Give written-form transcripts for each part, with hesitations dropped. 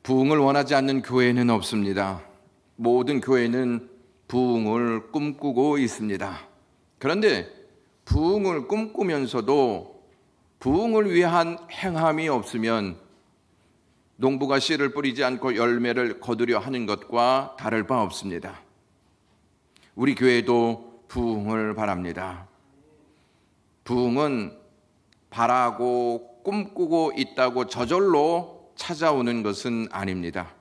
부흥을 원하지 않는 교회는 없습니다. 모든 교회는 부흥을 꿈꾸고 있습니다. 그런데 부흥을 꿈꾸면서도 부흥을 위한 행함이 없으면 농부가 씨를 뿌리지 않고 열매를 거두려 하는 것과 다를 바 없습니다. 우리 교회도 부흥을 바랍니다. 부흥은 바라고 꿈꾸고 있다고 저절로 찾아오는 것은 아닙니다.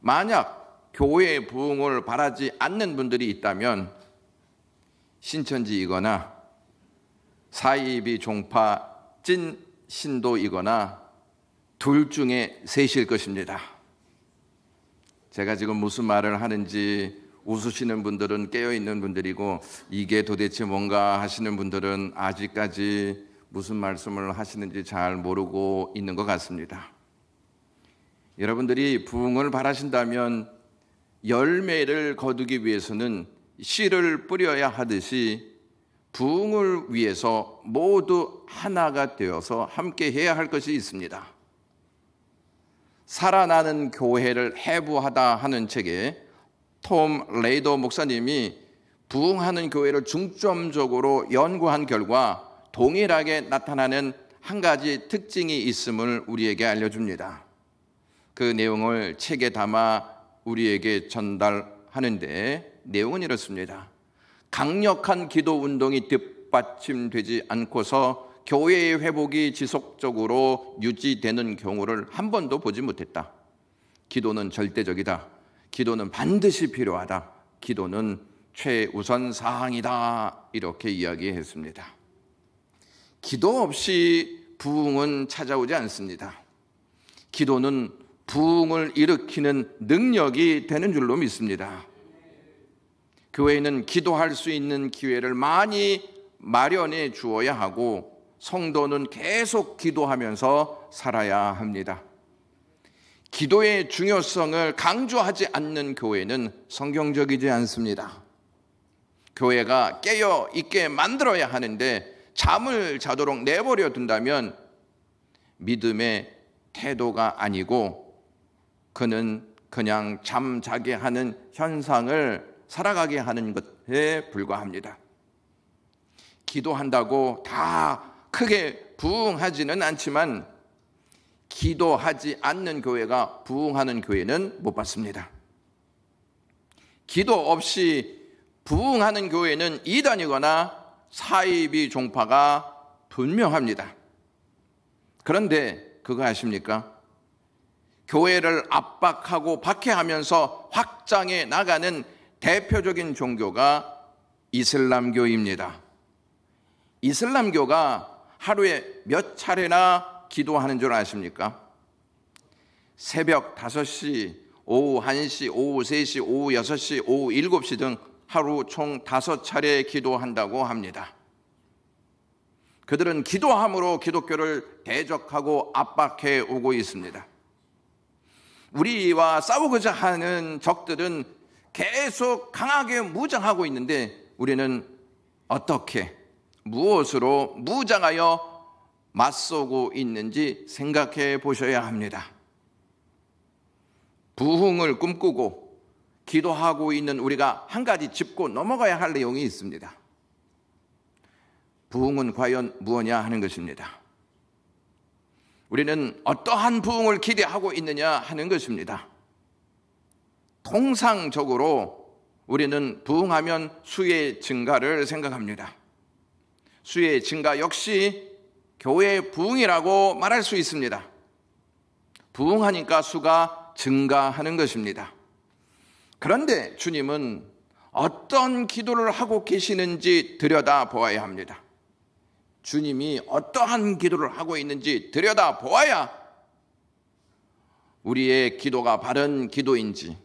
만약 교회의 부흥을 바라지 않는 분들이 있다면 신천지이거나 사이비 종파 찐 신도이거나 둘 중에 셋일 것입니다. 제가 지금 무슨 말을 하는지 웃으시는 분들은 깨어있는 분들이고 이게 도대체 뭔가 하시는 분들은 아직까지 무슨 말씀을 하시는지 잘 모르고 있는 것 같습니다. 여러분들이 부흥을 바라신다면 열매를 거두기 위해서는 씨를 뿌려야 하듯이 부흥을 위해서 모두 하나가 되어서 함께 해야 할 것이 있습니다. 살아나는 교회를 해부하다 하는 책에 톰 레이더 목사님이 부흥하는 교회를 중점적으로 연구한 결과 동일하게 나타나는 한 가지 특징이 있음을 우리에게 알려줍니다. 그 내용을 책에 담아 우리에게 전달하는데 내용은 이렇습니다. 강력한 기도 운동이 뒷받침되지 않고서 교회의 회복이 지속적으로 유지되는 경우를 한 번도 보지 못했다. 기도는 절대적이다. 기도는 반드시 필요하다. 기도는 최우선 사항이다. 이렇게 이야기했습니다. 기도 없이 부흥은 찾아오지 않습니다. 기도는 부흥을 일으키는 능력이 되는 줄로 믿습니다. 교회는 기도할 수 있는 기회를 많이 마련해 주어야 하고 성도는 계속 기도하면서 살아야 합니다. 기도의 중요성을 강조하지 않는 교회는 성경적이지 않습니다. 교회가 깨어 있게 만들어야 하는데 잠을 자도록 내버려 둔다면 믿음의 태도가 아니고 그는 그냥 잠자게 하는 현상을 살아가게 하는 것에 불과합니다. 기도한다고 다 크게 부흥하지는 않지만 기도하지 않는 교회가 부흥하는 교회는 못 봤습니다. 기도 없이 부흥하는 교회는 이단이거나 사이비 종파가 분명합니다. 그런데 그거 아십니까? 교회를 압박하고 박해하면서 확장해 나가는 대표적인 종교가 이슬람교입니다. 이슬람교가 하루에 몇 차례나 기도하는 줄 아십니까? 새벽 5시, 오후 1시, 오후 3시, 오후 6시, 오후 7시 등 하루 총 5차례 기도한다고 합니다. 그들은 기도함으로 기독교를 대적하고 압박해 오고 있습니다. 우리와 싸우고자 하는 적들은 계속 강하게 무장하고 있는데 우리는 어떻게, 무엇으로 무장하여 맞서고 있는지 생각해 보셔야 합니다. 부흥을 꿈꾸고 기도하고 있는 우리가 한 가지 짚고 넘어가야 할 내용이 있습니다. 부흥은 과연 무엇이냐 하는 것입니다. 우리는 어떠한 부흥을 기대하고 있느냐 하는 것입니다. 통상적으로 우리는 부흥하면 수의 증가를 생각합니다. 수의 증가 역시 교회의 부흥이라고 말할 수 있습니다. 부흥하니까 수가 증가하는 것입니다. 그런데 주님은 어떤 기도를 하고 계시는지 들여다보아야 합니다. 주님이 어떠한 기도를 하고 있는지 들여다보아야 우리의 기도가 바른 기도인지,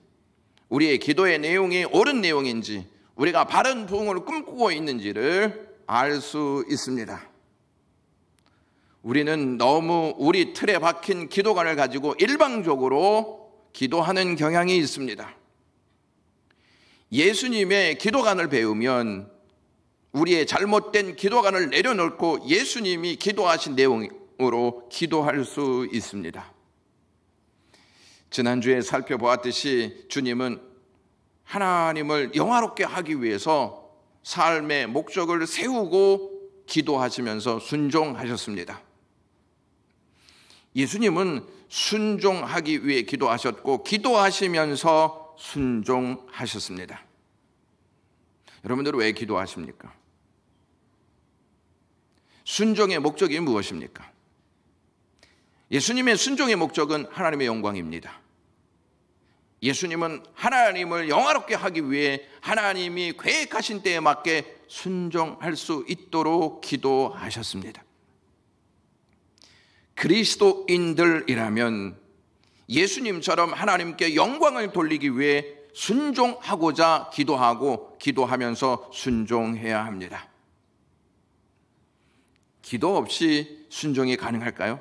우리의 기도의 내용이 옳은 내용인지, 우리가 바른 부흥을 꿈꾸고 있는지를 알 수 있습니다. 우리는 너무 우리 틀에 박힌 기도관을 가지고 일방적으로 기도하는 경향이 있습니다. 예수님의 기도관을 배우면 우리의 잘못된 기도관을 내려놓고 예수님이 기도하신 내용으로 기도할 수 있습니다. 지난주에 살펴보았듯이 주님은 하나님을 영화롭게 하기 위해서 삶의 목적을 세우고 기도하시면서 순종하셨습니다. 예수님은 순종하기 위해 기도하셨고 기도하시면서 순종하셨습니다. 여러분들은 왜 기도하십니까? 순종의 목적이 무엇입니까? 예수님의 순종의 목적은 하나님의 영광입니다. 예수님은 하나님을 영화롭게 하기 위해 하나님이 계획하신 때에 맞게 순종할 수 있도록 기도하셨습니다. 그리스도인들이라면 예수님처럼 하나님께 영광을 돌리기 위해 순종하고자 기도하고 기도하면서 순종해야 합니다. 기도 없이 순종이 가능할까요?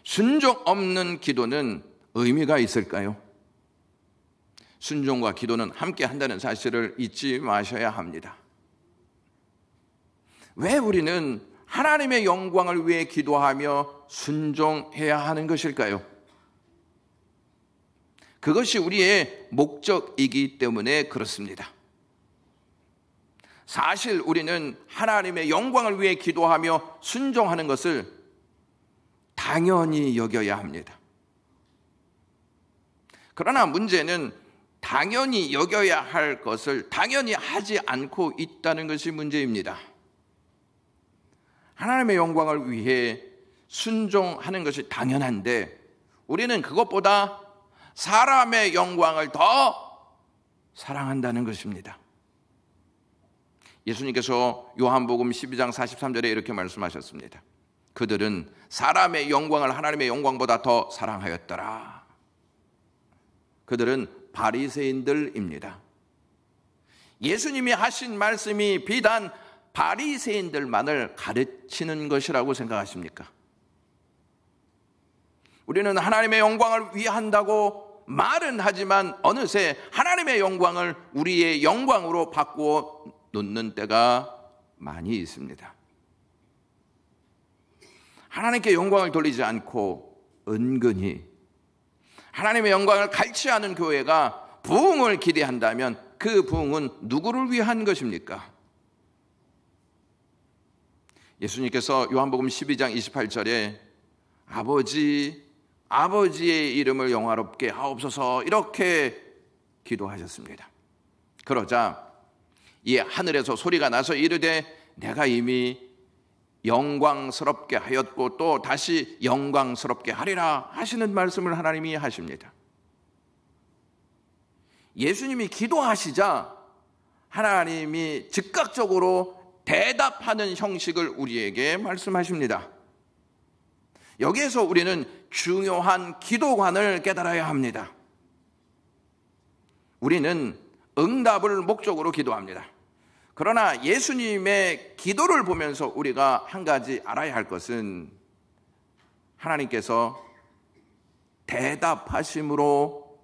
순종 없는 기도는 의미가 있을까요? 순종과 기도는 함께 한다는 사실을 잊지 마셔야 합니다. 왜 우리는 하나님의 영광을 위해 기도하며 순종해야 하는 것일까요? 그것이 우리의 목적이기 때문에 그렇습니다. 사실 우리는 하나님의 영광을 위해 기도하며 순종하는 것을 당연히 여겨야 합니다. 그러나 문제는 당연히 여겨야 할 것을 당연히 하지 않고 있다는 것이 문제입니다. 하나님의 영광을 위해 순종하는 것이 당연한데 우리는 그것보다 사람의 영광을 더 사랑한다는 것입니다. 예수님께서 요한복음 12장 43절에 이렇게 말씀하셨습니다. 그들은 사람의 영광을 하나님의 영광보다 더 사랑하였더라. 그들은 바리새인들입니다. 예수님이 하신 말씀이 비단 바리새인들만을 가르치는 것이라고 생각하십니까? 우리는 하나님의 영광을 위한다고 말은 하지만 어느새 하나님의 영광을 우리의 영광으로 바꾸어 놓는 때가 많이 있습니다. 하나님께 영광을 돌리지 않고 은근히 하나님의 영광을 갈취하는 교회가 부흥을 기대한다면 그 부흥은 누구를 위한 것입니까? 예수님께서 요한복음 12장 28절에 아버지의 이름을 영화롭게 하옵소서 이렇게 기도하셨습니다. 그러자 이 하늘에서 소리가 나서 이르되 내가 이미 영광스럽게 하였고 또 다시 영광스럽게 하리라 하시는 말씀을 하나님이 하십니다. 예수님이 기도하시자 하나님이 즉각적으로 대답하는 형식을 우리에게 말씀하십니다. 여기에서 우리는 중요한 기도관을 깨달아야 합니다. 우리는 응답을 목적으로 기도합니다. 그러나 예수님의 기도를 보면서 우리가 한 가지 알아야 할 것은 하나님께서 대답하심으로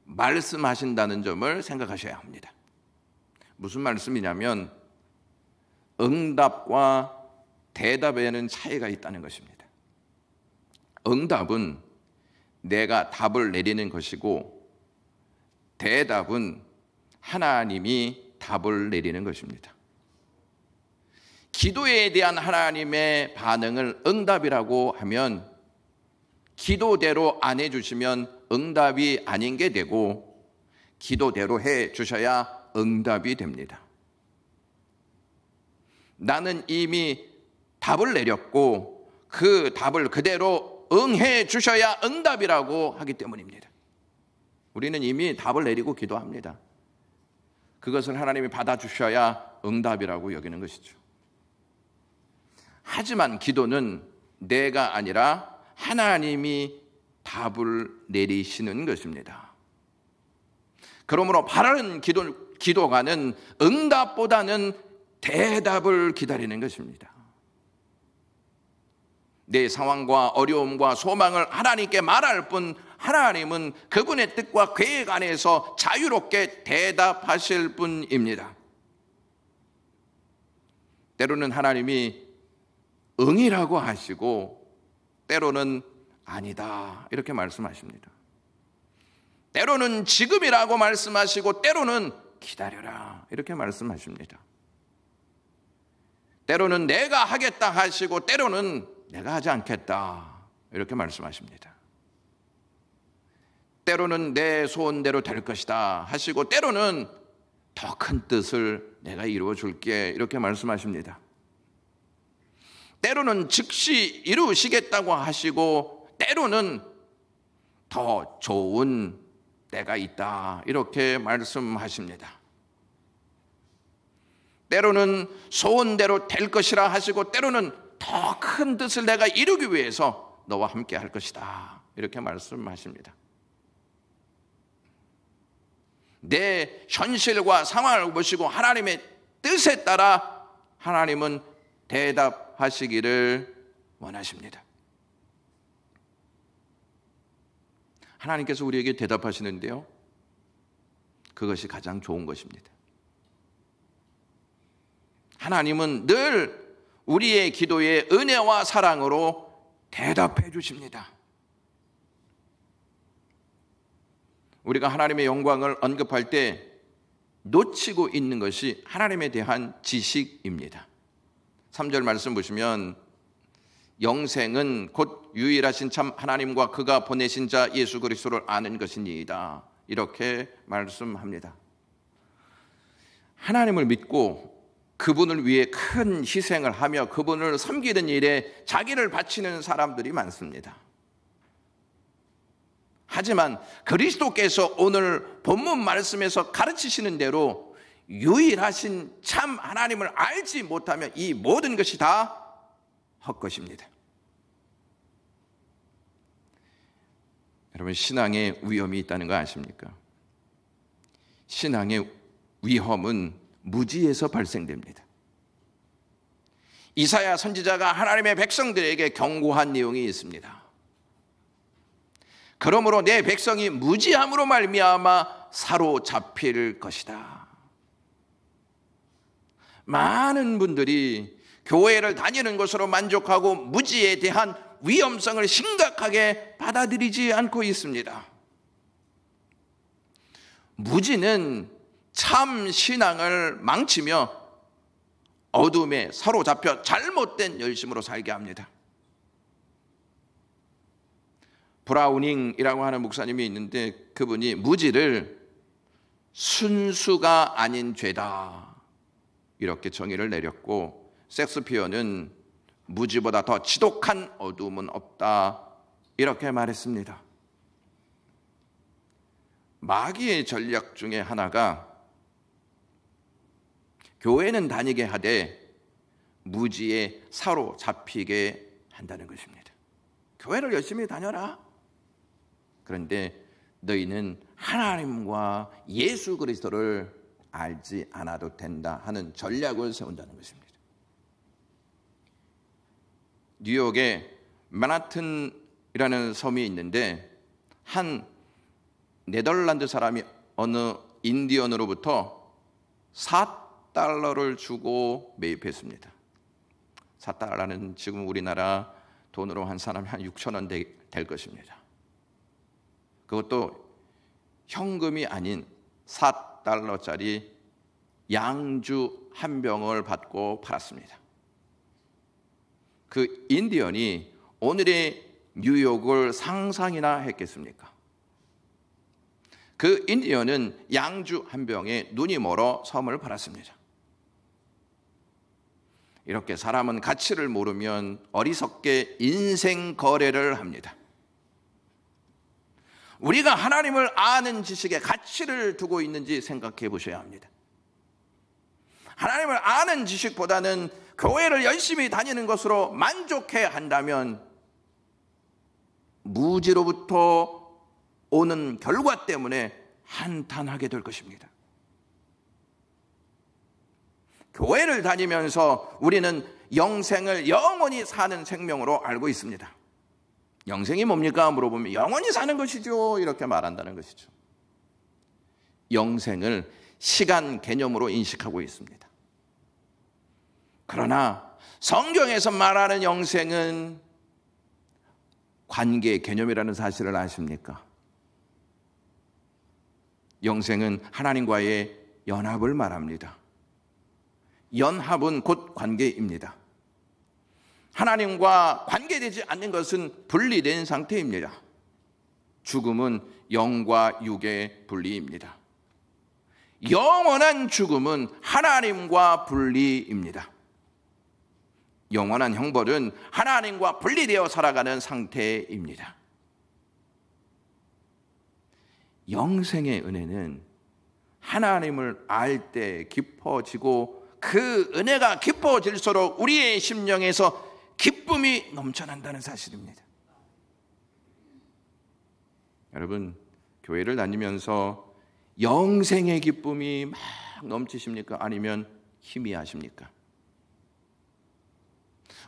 말씀하신다는 점을 생각하셔야 합니다. 무슨 말씀이냐면 응답과 대답에는 차이가 있다는 것입니다. 응답은 내가 답을 내리는 것이고 대답은 하나님이 답을 내리는 것입니다. 기도에 대한 하나님의 반응을 응답이라고 하면 기도대로 안 해주시면 응답이 아닌 게 되고 기도대로 해 주셔야 응답이 됩니다. 나는 이미 답을 내렸고 그 답을 그대로 응해 주셔야 응답이라고 하기 때문입니다. 우리는 이미 답을 내리고 기도합니다. 그것을 하나님이 받아주셔야 응답이라고 여기는 것이죠. 하지만 기도는 내가 아니라 하나님이 답을 내리시는 것입니다. 그러므로 바른 기도가는 응답보다는 대답을 기다리는 것입니다. 내 상황과 어려움과 소망을 하나님께 말할 뿐 하나님은 그분의 뜻과 계획 안에서 자유롭게 대답하실 분입니다. 때로는 하나님이 응이라고 하시고 때로는 아니다. 이렇게 말씀하십니다. 때로는 지금이라고 말씀하시고 때로는 기다려라. 이렇게 말씀하십니다. 때로는 내가 하겠다 하시고 때로는 내가 하지 않겠다. 이렇게 말씀하십니다. 때로는 내 소원대로 될 것이다 하시고 때로는 더 큰 뜻을 내가 이루어 줄게. 이렇게 말씀하십니다. 때로는 즉시 이루시겠다고 하시고 때로는 더 좋은 때가 있다. 이렇게 말씀하십니다. 때로는 소원대로 될 것이라 하시고 때로는 더 큰 뜻을 내가 이루기 위해서 너와 함께 할 것이다. 이렇게 말씀하십니다. 내 현실과 상황을 보시고 하나님의 뜻에 따라 하나님은 대답하시기를 원하십니다. 하나님께서 우리에게 대답하시는데요, 그것이 가장 좋은 것입니다. 하나님은 늘 우리의 기도에 은혜와 사랑으로 대답해 주십니다. 우리가 하나님의 영광을 언급할 때 놓치고 있는 것이 하나님에 대한 지식입니다. 3절 말씀 보시면 영생은 곧 유일하신 참 하나님과 그가 보내신 자 예수 그리스도를 아는 것이니이다. 이렇게 말씀합니다. 하나님을 믿고 그분을 위해 큰 희생을 하며 그분을 섬기는 일에 자기를 바치는 사람들이 많습니다. 하지만 그리스도께서 오늘 본문 말씀에서 가르치시는 대로 유일하신 참 하나님을 알지 못하면 이 모든 것이 다 헛것입니다. 여러분, 신앙에 위험이 있다는 거 아십니까? 신앙의 위험은 무지에서 발생됩니다. 이사야 선지자가 하나님의 백성들에게 경고한 내용이 있습니다. 그러므로 내 백성이 무지함으로 말미암아 사로잡힐 것이다. 많은 분들이 교회를 다니는 것으로 만족하고 무지에 대한 위험성을 심각하게 받아들이지 않고 있습니다. 무지는 참 신앙을 망치며 어둠에 사로잡혀 잘못된 열심으로 살게 합니다. 브라우닝이라고 하는 목사님이 있는데 그분이 무지를 순수가 아닌 죄다 이렇게 정의를 내렸고, 섹스피어는 무지보다 더 지독한 어두움은 없다 이렇게 말했습니다. 마귀의 전략 중에 하나가 교회는 다니게 하되 무지에 사로잡히게 한다는 것입니다. 교회를 열심히 다녀라. 그런데 너희는 하나님과 예수 그리스도를 알지 않아도 된다 하는 전략을 세운다는 것입니다. 뉴욕에 맨하튼이라는 섬이 있는데 한 네덜란드 사람이 어느 인디언으로부터 4달러를 주고 매입했습니다. 4달러는 지금 우리나라 돈으로 한 사람이 한 6,000원 될 것입니다. 그것도 현금이 아닌 4달러짜리 양주 한 병을 받고 팔았습니다. 그 인디언이 오늘의 뉴욕을 상상이나 했겠습니까? 그 인디언은 양주 한 병에 눈이 멀어 섬을 팔았습니다. 이렇게 사람은 가치를 모르면 어리석게 인생 거래를 합니다. 우리가 하나님을 아는 지식에 가치를 두고 있는지 생각해 보셔야 합니다. 하나님을 아는 지식보다는 교회를 열심히 다니는 것으로 만족해야 한다면 무지로부터 오는 결과 때문에 한탄하게 될 것입니다. 교회를 다니면서 우리는 영생을 영원히 사는 생명으로 알고 있습니다. 영생이 뭡니까? 물어보면 영원히 사는 것이죠. 이렇게 말한다는 것이죠. 영생을 시간 개념으로 인식하고 있습니다. 그러나 성경에서 말하는 영생은 관계의 개념이라는 사실을 아십니까? 영생은 하나님과의 연합을 말합니다. 연합은 곧 관계입니다. 하나님과 관계되지 않는 것은 분리된 상태입니다. 죽음은 영과 육의 분리입니다. 영원한 죽음은 하나님과 분리입니다. 영원한 형벌은 하나님과 분리되어 살아가는 상태입니다. 영생의 은혜는 하나님을 알 때 깊어지고 그 은혜가 깊어질수록 우리의 심령에서 기쁨이 넘쳐난다는 사실입니다. 여러분, 교회를 다니면서 영생의 기쁨이 막 넘치십니까? 아니면 희미하십니까?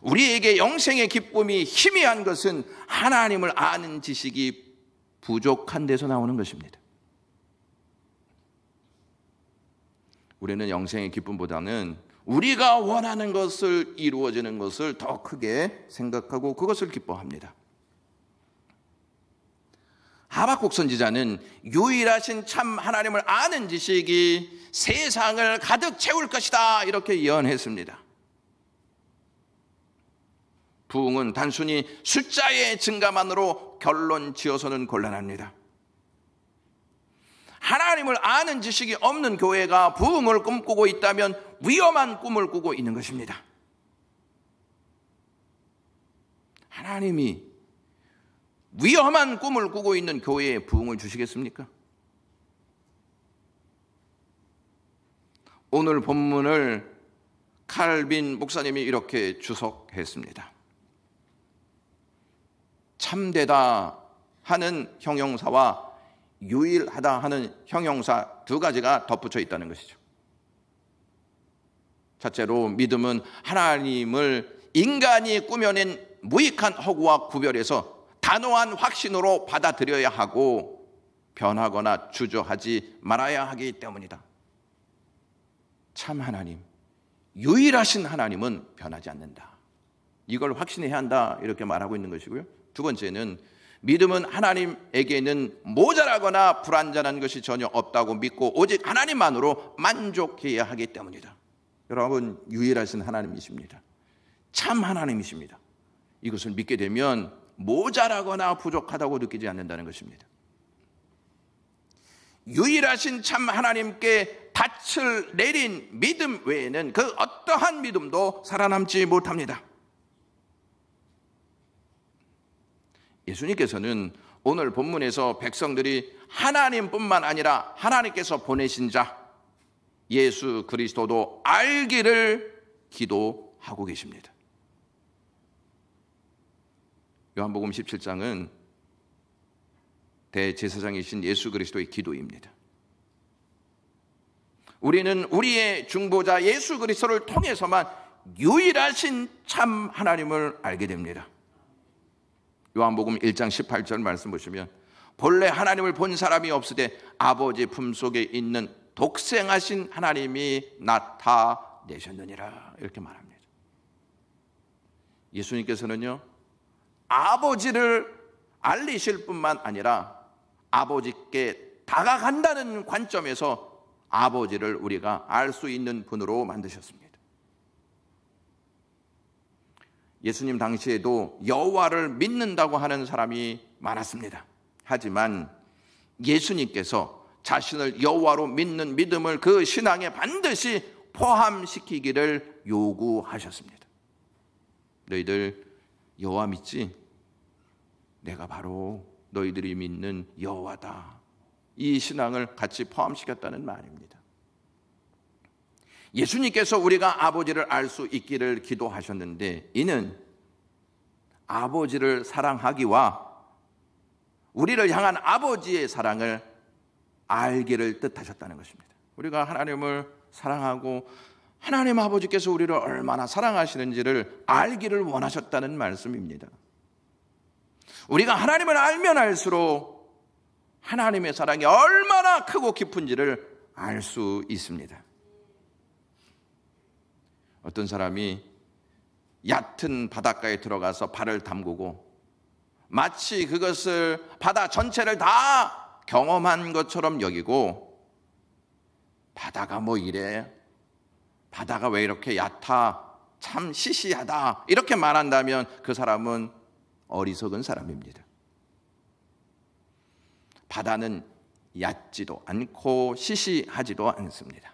우리에게 영생의 기쁨이 희미한 것은 하나님을 아는 지식이 부족한 데서 나오는 것입니다. 우리는 영생의 기쁨보다는 우리가 원하는 것을 이루어지는 것을 더 크게 생각하고 그것을 기뻐합니다. 하박국 선지자는 유일하신 참 하나님을 아는 지식이 세상을 가득 채울 것이다 이렇게 예언했습니다. 부흥은 단순히 숫자의 증가만으로 결론 지어서는 곤란합니다. 하나님을 아는 지식이 없는 교회가 부흥을 꿈꾸고 있다면 위험한 꿈을 꾸고 있는 것입니다. 하나님이 위험한 꿈을 꾸고 있는 교회에 부흥을 주시겠습니까? 오늘 본문을 칼빈 목사님이 이렇게 주석했습니다. 참되다 하는 형용사와 유일하다 하는 형용사 두 가지가 덧붙여 있다는 것이죠. 첫째로 믿음은 하나님을 인간이 꾸며낸 무익한 허구와 구별해서 단호한 확신으로 받아들여야 하고 변하거나 주저하지 말아야 하기 때문이다. 참 하나님, 유일하신 하나님은 변하지 않는다. 이걸 확신해야 한다 이렇게 말하고 있는 것이고요. 두 번째는 믿음은 하나님에게는 모자라거나 불완전한 것이 전혀 없다고 믿고 오직 하나님만으로 만족해야 하기 때문이다. 여러분, 유일하신 하나님이십니다. 참 하나님이십니다. 이것을 믿게 되면 모자라거나 부족하다고 느끼지 않는다는 것입니다. 유일하신 참 하나님께 닻을 내린 믿음 외에는 그 어떠한 믿음도 살아남지 못합니다. 예수님께서는 오늘 본문에서 백성들이 하나님뿐만 아니라 하나님께서 보내신 자 예수 그리스도도 알기를 기도하고 계십니다. 요한복음 17장은 대제사장이신 예수 그리스도의 기도입니다. 우리는 우리의 중보자 예수 그리스도를 통해서만 유일하신 참 하나님을 알게 됩니다. 요한복음 1장 18절 말씀 보시면 본래 하나님을 본 사람이 없으되 아버지 품속에 있는 독생하신 하나님이 나타내셨느니라 이렇게 말합니다. 예수님께서는요 아버지를 알리실 뿐만 아니라 아버지께 다가간다는 관점에서 아버지를 우리가 알 수 있는 분으로 만드셨습니다. 예수님 당시에도 여호와를 믿는다고 하는 사람이 많았습니다. 하지만 예수님께서 자신을 여호와로 믿는 믿음을 그 신앙에 반드시 포함시키기를 요구하셨습니다. 너희들 여호와 믿지? 내가 바로 너희들이 믿는 여호와다. 이 신앙을 같이 포함시켰다는 말입니다. 예수님께서 우리가 아버지를 알 수 있기를 기도하셨는데 이는 아버지를 사랑하기와 우리를 향한 아버지의 사랑을 알기를 뜻하셨다는 것입니다. 우리가 하나님을 사랑하고 하나님 아버지께서 우리를 얼마나 사랑하시는지를 알기를 원하셨다는 말씀입니다. 우리가 하나님을 알면 알수록 하나님의 사랑이 얼마나 크고 깊은지를 알 수 있습니다. 어떤 사람이 얕은 바닷가에 들어가서 발을 담그고 마치 그것을 바다 전체를 다 경험한 것처럼 여기고, 바다가 뭐 이래, 바다가 왜 이렇게 얕아, 참 시시하다, 이렇게 말한다면 그 사람은 어리석은 사람입니다. 바다는 얕지도 않고 시시하지도 않습니다.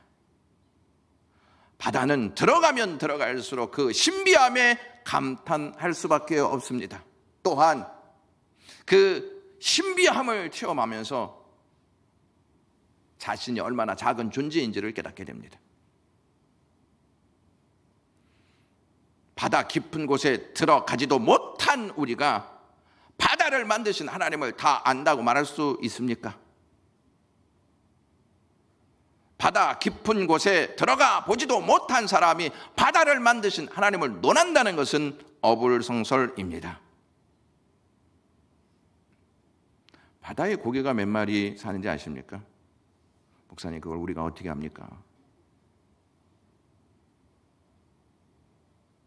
바다는 들어가면 들어갈수록 그 신비함에 감탄할 수밖에 없습니다. 또한 그 신비함을 체험하면서 자신이 얼마나 작은 존재인지를 깨닫게 됩니다. 바다 깊은 곳에 들어가지도 못한 우리가 바다를 만드신 하나님을 다 안다고 말할 수 있습니까? 바다 깊은 곳에 들어가 보지도 못한 사람이 바다를 만드신 하나님을 논한다는 것은 어불성설입니다. 바다에 고기가 몇 마리 사는지 아십니까? 목사님, 그걸 우리가 어떻게 합니까?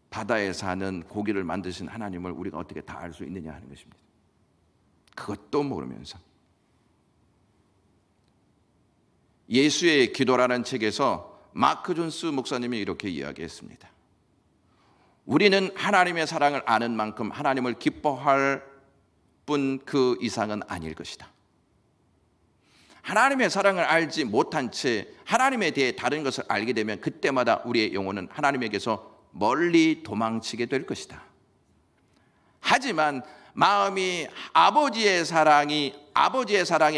바다에 사는 고기를 만드신 하나님을 우리가 어떻게 다 알 수 있느냐 하는 것입니다. 그것도 모르면서. 예수의 기도라는 책에서 마크 존스 목사님이 이렇게 이야기했습니다. 우리는 하나님의 사랑을 아는 만큼 하나님을 기뻐할 뿐 그 이상은 아닐 것이다. 하나님의 사랑을 알지 못한 채 하나님에 대해 다른 것을 알게 되면 그때마다 우리의 영혼은 하나님에게서 멀리 도망치게 될 것이다. 하지만 마음이 아버지의 사랑에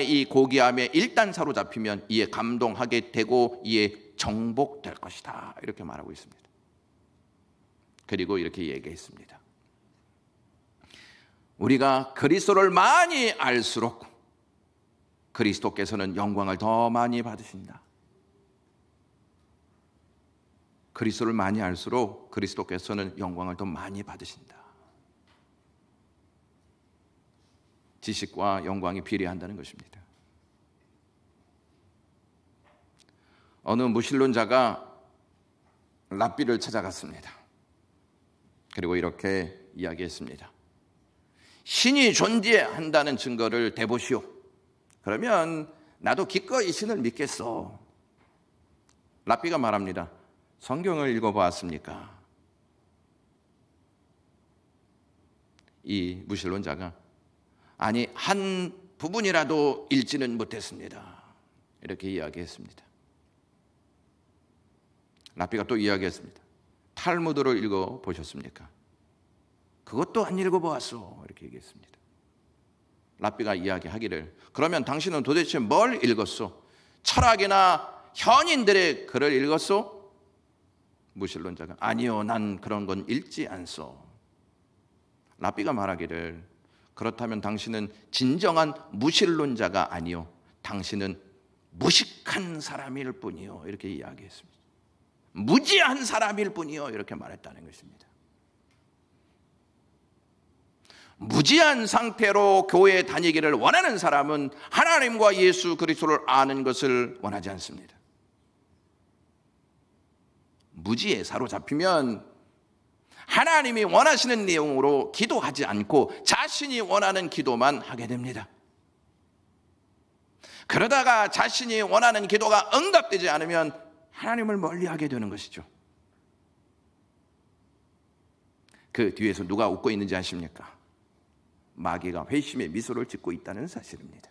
이 고귀함에 일단 사로잡히면 이에 감동하게 되고 이에 정복될 것이다. 이렇게 말하고 있습니다. 그리고 이렇게 얘기했습니다. 우리가 그리스도를 많이 알수록 그리스도께서는 영광을 더 많이 받으신다. 그리스도를 많이 알수록 그리스도께서는 영광을 더 많이 받으신다. 지식과 영광이 비례한다는 것입니다. 어느 무신론자가 랍비를 찾아갔습니다. 그리고 이렇게 이야기했습니다. 신이 존재한다는 증거를 대보시오. 그러면 나도 기꺼이 신을 믿겠어. 랍비가 말합니다. 성경을 읽어보았습니까? 이 무신론자가 아니, 한 부분이라도 읽지는 못했습니다. 이렇게 이야기했습니다. 랍비가 또 이야기했습니다. 탈무드를 읽어보셨습니까? 그것도 안 읽어보았어. 이렇게 얘기했습니다. 랍비가 이야기하기를 그러면 당신은 도대체 뭘 읽었소? 철학이나 현인들의 글을 읽었소? 무신론자가 아니요, 난 그런 건 읽지 않소. 랍비가 말하기를 그렇다면 당신은 진정한 무신론자가 아니요, 당신은 무식한 사람일 뿐이요. 이렇게 이야기했습니다. 무지한 사람일 뿐이요. 이렇게 말했다는 것입니다. 무지한 상태로 교회에 다니기를 원하는 사람은 하나님과 예수 그리스도를 아는 것을 원하지 않습니다. 무지에 사로잡히면 하나님이 원하시는 내용으로 기도하지 않고 자신이 원하는 기도만 하게 됩니다. 그러다가 자신이 원하는 기도가 응답되지 않으면 하나님을 멀리하게 되는 것이죠. 그 뒤에서 누가 웃고 있는지 아십니까? 마귀가 회심의 미소를 짓고 있다는 사실입니다.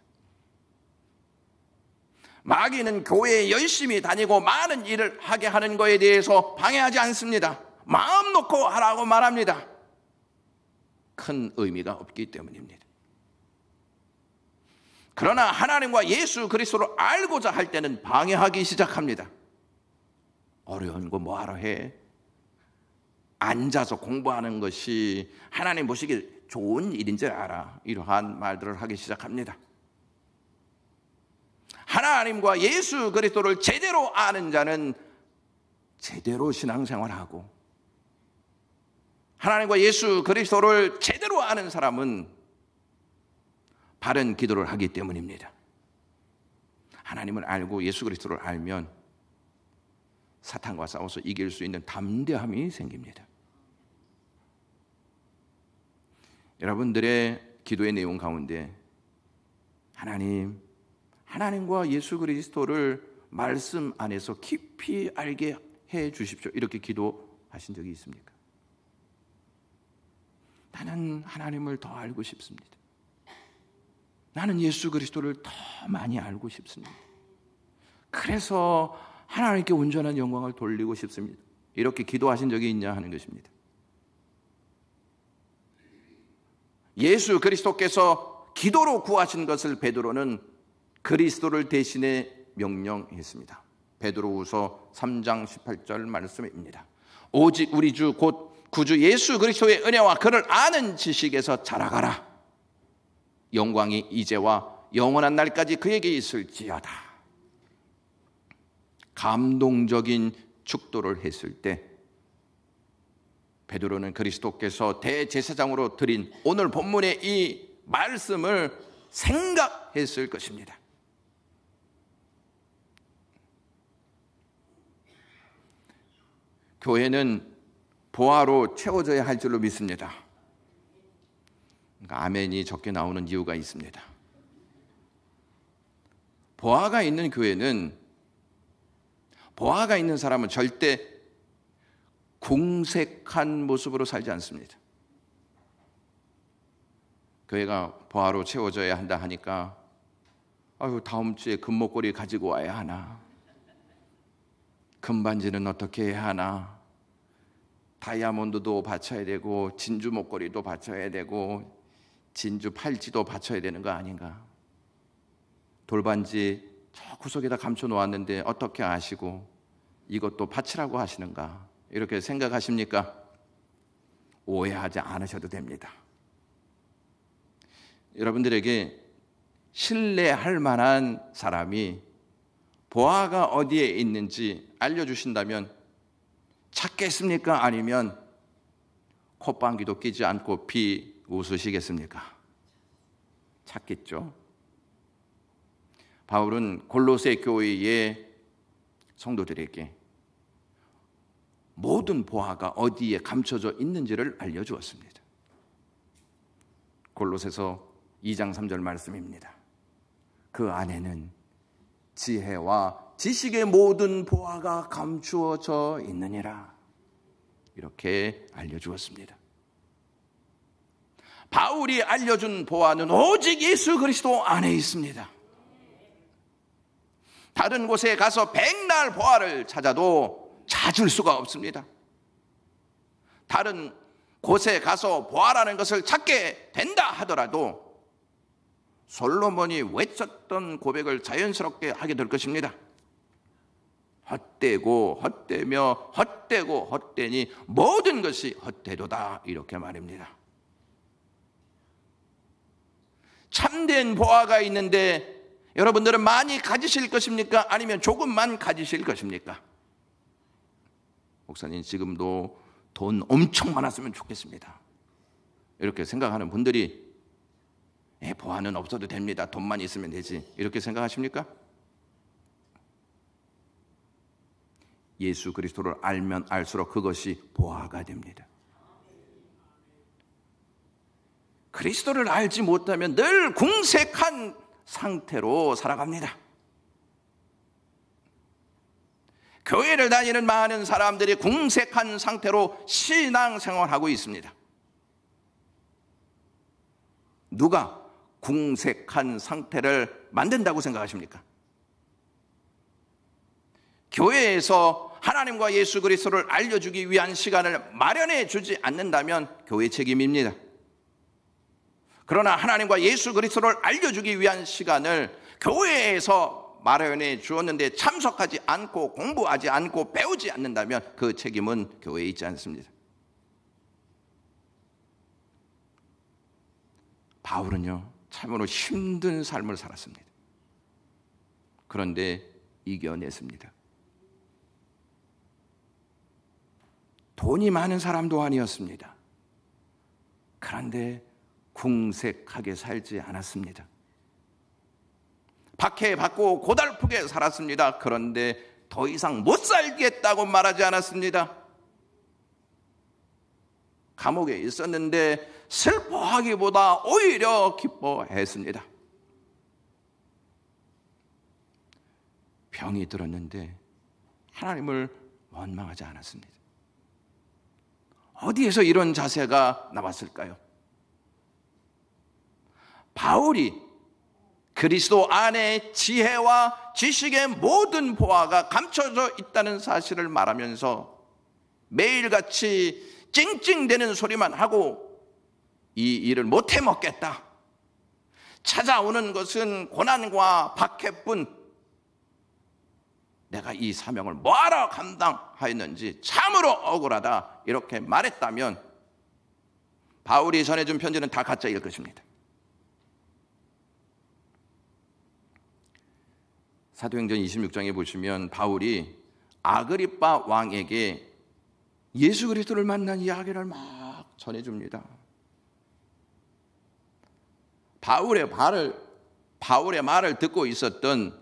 마귀는 교회에 열심히 다니고 많은 일을 하게 하는 것에 대해서 방해하지 않습니다. 마음 놓고 하라고 말합니다. 큰 의미가 없기 때문입니다. 그러나 하나님과 예수 그리스도를 알고자 할 때는 방해하기 시작합니다. 어려운 거 뭐하러 해? 앉아서 공부하는 것이 하나님 보시기에 좋은 일인 줄 알아. 이러한 말들을 하기 시작합니다. 하나님과 예수 그리스도를 제대로 아는 자는 제대로 신앙생활하고 하나님과 예수 그리스도를 제대로 아는 사람은 바른 기도를 하기 때문입니다. 하나님을 알고 예수 그리스도를 알면 사탄과 싸워서 이길 수 있는 담대함이 생깁니다. 여러분들의 기도의 내용 가운데 하나님과 예수 그리스도를 말씀 안에서 깊이 알게 해 주십시오. 이렇게 기도하신 적이 있습니까? 나는 하나님을 더 알고 싶습니다. 나는 예수 그리스도를 더 많이 알고 싶습니다. 그래서 하나님께 온전한 영광을 돌리고 싶습니다. 이렇게 기도하신 적이 있냐 하는 것입니다. 예수 그리스도께서 기도로 구하신 것을 베드로는 그리스도를 대신해 명령했습니다. 베드로후서 3장 18절 말씀입니다. 오직 우리 주 곧 구주 예수 그리스도의 은혜와 그를 아는 지식에서 자라가라. 영광이 이제와 영원한 날까지 그에게 있을지어다. 감동적인 축도를 했을 때 베드로는 그리스도께서 대제사장으로 드린 오늘 본문의 이 말씀을 생각했을 것입니다. 교회는 보화로 채워져야 할 줄로 믿습니다. 그러니까 아멘이 적게 나오는 이유가 있습니다. 보화가 있는 교회는, 보화가 있는 사람은 절대 궁색한 모습으로 살지 않습니다. 교회가 보화로 채워져야 한다 하니까 다음 주에 금목걸이 가지고 와야 하나, 금반지는 어떻게 해야 하나, 다이아몬드도 바쳐야 되고 진주 목걸이도 바쳐야 되고 진주 팔찌도 바쳐야 되는 거 아닌가? 돌반지 저 구석에다 감춰 놓았는데 어떻게 아시고 이것도 바치라고 하시는가? 이렇게 생각하십니까? 오해하지 않으셔도 됩니다. 여러분들에게 신뢰할 만한 사람이 보화가 어디에 있는지 알려주신다면 찾겠습니까? 아니면 콧방귀도 끼지 않고 비웃으시겠습니까? 찾겠죠. 바울은 골로새 교회의 성도들에게 모든 보화가 어디에 감춰져 있는지를 알려주었습니다. 골로새서 2장 3절 말씀입니다. 그 안에는 지혜와 지식의 모든 보화가 감추어져 있느니라. 이렇게 알려주었습니다. 바울이 알려준 보화는 오직 예수 그리스도 안에 있습니다. 다른 곳에 가서 백날 보화를 찾아도 찾을 수가 없습니다. 다른 곳에 가서 보화라는 것을 찾게 된다 하더라도 솔로몬이 외쳤던 고백을 자연스럽게 하게 될 것입니다. 헛되고 헛되며 헛되고 헛되니 모든 것이 헛되도다, 이렇게 말입니다. 참된 보화가 있는데 여러분들은 많이 가지실 것입니까? 아니면 조금만 가지실 것입니까? 목사님, 지금도 돈 엄청 많았으면 좋겠습니다. 이렇게 생각하는 분들이 보화는 없어도 됩니다. 돈만 있으면 되지. 이렇게 생각하십니까? 예수 그리스도를 알면 알수록 그것이 보화가 됩니다. 그리스도를 알지 못하면 늘 궁색한 상태로 살아갑니다. 교회를 다니는 많은 사람들이 궁색한 상태로 신앙생활하고 있습니다. 누가 궁색한 상태를 만든다고 생각하십니까? 교회에서 하나님과 예수 그리스도를 알려주기 위한 시간을 마련해 주지 않는다면 교회 책임입니다. 그러나 하나님과 예수 그리스도를 알려주기 위한 시간을 교회에서 마련해 주었는데 참석하지 않고 공부하지 않고 배우지 않는다면 그 책임은 교회에 있지 않습니다. 바울은요, 참으로 힘든 삶을 살았습니다. 그런데 이겨냈습니다. 돈이 많은 사람도 아니었습니다. 그런데 궁색하게 살지 않았습니다. 박해받고 고달프게 살았습니다. 그런데 더 이상 못 살겠다고 말하지 않았습니다. 감옥에 있었는데 슬퍼하기보다 오히려 기뻐했습니다. 병이 들었는데 하나님을 원망하지 않았습니다. 어디에서 이런 자세가 나왔을까요? 바울이 그리스도 안에 지혜와 지식의 모든 보화가 감춰져 있다는 사실을 말하면서 매일같이 찡찡대는 소리만 하고 이 일을 못해 먹겠다. 찾아오는 것은 고난과 박해뿐. 내가 이 사명을 뭐하러 감당하였는지 참으로 억울하다. 이렇게 말했다면 바울이 전해준 편지는 다 가짜일 것입니다. 사도행전 26장에 보시면 바울이 아그리빠 왕에게 예수 그리스도를 만난 이야기를 막 전해줍니다. 바울의 말을 듣고 있었던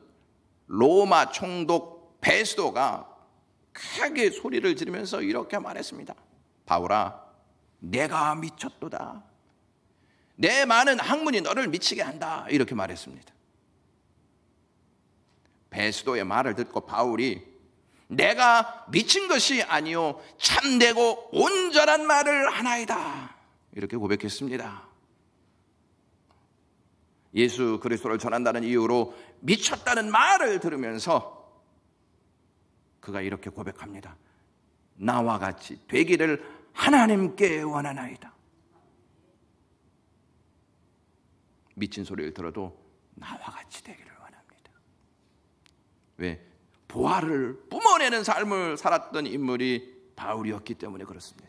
로마 총독 베스도가 크게 소리를 지르면서 이렇게 말했습니다. 바울아, 내가 미쳤도다. 내 많은 학문이 너를 미치게 한다. 이렇게 말했습니다. 베스도의 말을 듣고 바울이 내가 미친 것이 아니요 참되고 온전한 말을 하나이다. 이렇게 고백했습니다. 예수 그리스도를 전한다는 이유로 미쳤다는 말을 들으면서 그가 이렇게 고백합니다. 나와 같이 되기를 하나님께 원하나이다. 미친 소리를 들어도 나와 같이 되기를 원합니다. 왜? 보화를 뿜어내는 삶을 살았던 인물이 바울이었기 때문에 그렇습니다.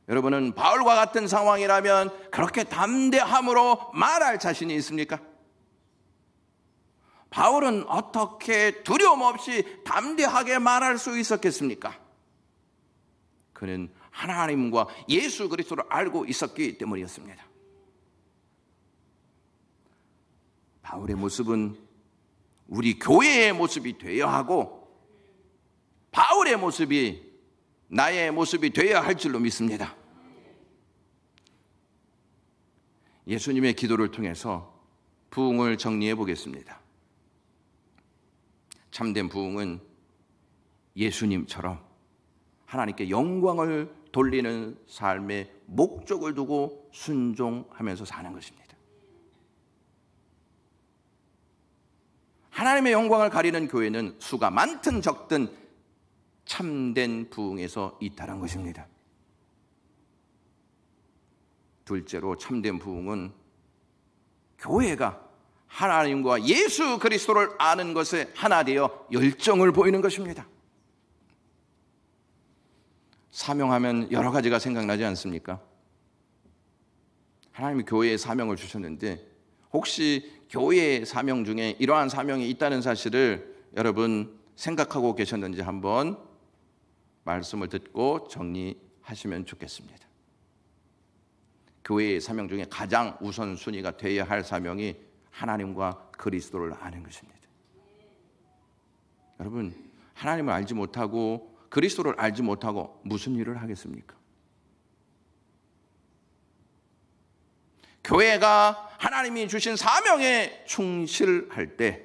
여러분은 바울과 같은 상황이라면 그렇게 담대함으로 말할 자신이 있습니까? 바울은 어떻게 두려움 없이 담대하게 말할 수 있었겠습니까? 그는 하나님과 예수 그리스도를 알고 있었기 때문이었습니다. 바울의 모습은 우리 교회의 모습이 되어야 하고 바울의 모습이 나의 모습이 되어야 할 줄로 믿습니다. 예수님의 기도를 통해서 부흥을 정리해 보겠습니다. 참된 부흥은 예수님처럼 하나님께 영광을 돌리는 삶의 목적을 두고 순종하면서 사는 것입니다. 하나님의 영광을 가리는 교회는 수가 많든 적든 참된 부흥에서 이탈한 것입니다. 둘째로 참된 부흥은 교회가 하나님과 예수 그리스도를 아는 것에 하나 되어 열정을 보이는 것입니다. 사명하면 여러 가지가 생각나지 않습니까? 하나님이 교회에 사명을 주셨는데 혹시 교회의 사명 중에 이러한 사명이 있다는 사실을 여러분 생각하고 계셨는지 한번 말씀을 듣고 정리하시면 좋겠습니다. 교회의 사명 중에 가장 우선순위가 되어야 할 사명이 하나님과 그리스도를 아는 것입니다. 여러분, 하나님을 알지 못하고 그리스도를 알지 못하고 무슨 일을 하겠습니까? 교회가 하나님이 주신 사명에 충실할 때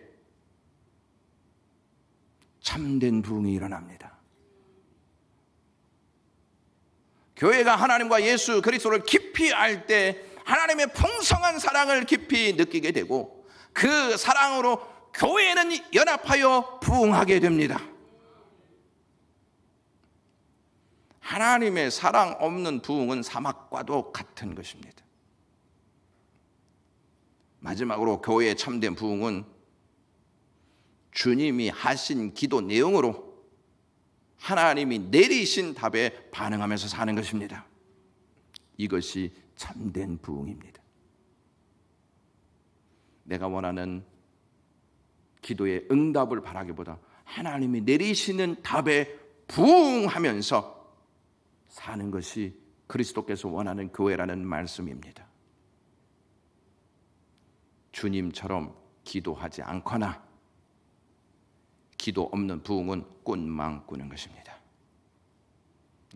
참된 부흥이 일어납니다. 교회가 하나님과 예수 그리스도를 깊이 알 때 하나님의 풍성한 사랑을 깊이 느끼게 되고 그 사랑으로 교회는 연합하여 부흥하게 됩니다. 하나님의 사랑 없는 부흥은 사막과도 같은 것입니다. 마지막으로 교회의 참된 부흥은 주님이 하신 기도 내용으로 하나님이 내리신 답에 반응하면서 사는 것입니다. 이것이 참된 부흥입니다. 내가 원하는 기도의 응답을 바라기보다 하나님이 내리시는 답에 부응하면서 사는 것이 그리스도께서 원하는 교회라는 말씀입니다. 주님처럼 기도하지 않거나 기도 없는 부흥은 꿈만 꾸는 것입니다.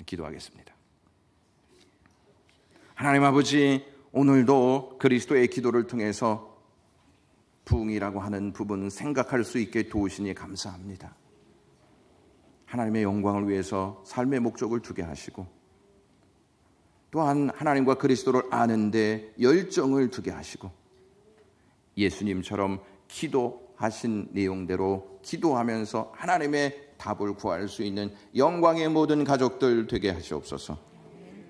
기도하겠습니다. 하나님 아버지, 오늘도 그리스도의 기도를 통해서 부흥이라고 하는 부분 생각할 수 있게 도우시니 감사합니다. 하나님의 영광을 위해서 삶의 목적을 두게 하시고 또한 하나님과 그리스도를 아는데 열정을 두게 하시고 예수님처럼 기도하신 내용대로 기도하면서 하나님의 답을 구할 수 있는 영광의 모든 가족들 되게 하시옵소서.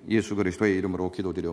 예수 그리스도의 이름으로 기도드려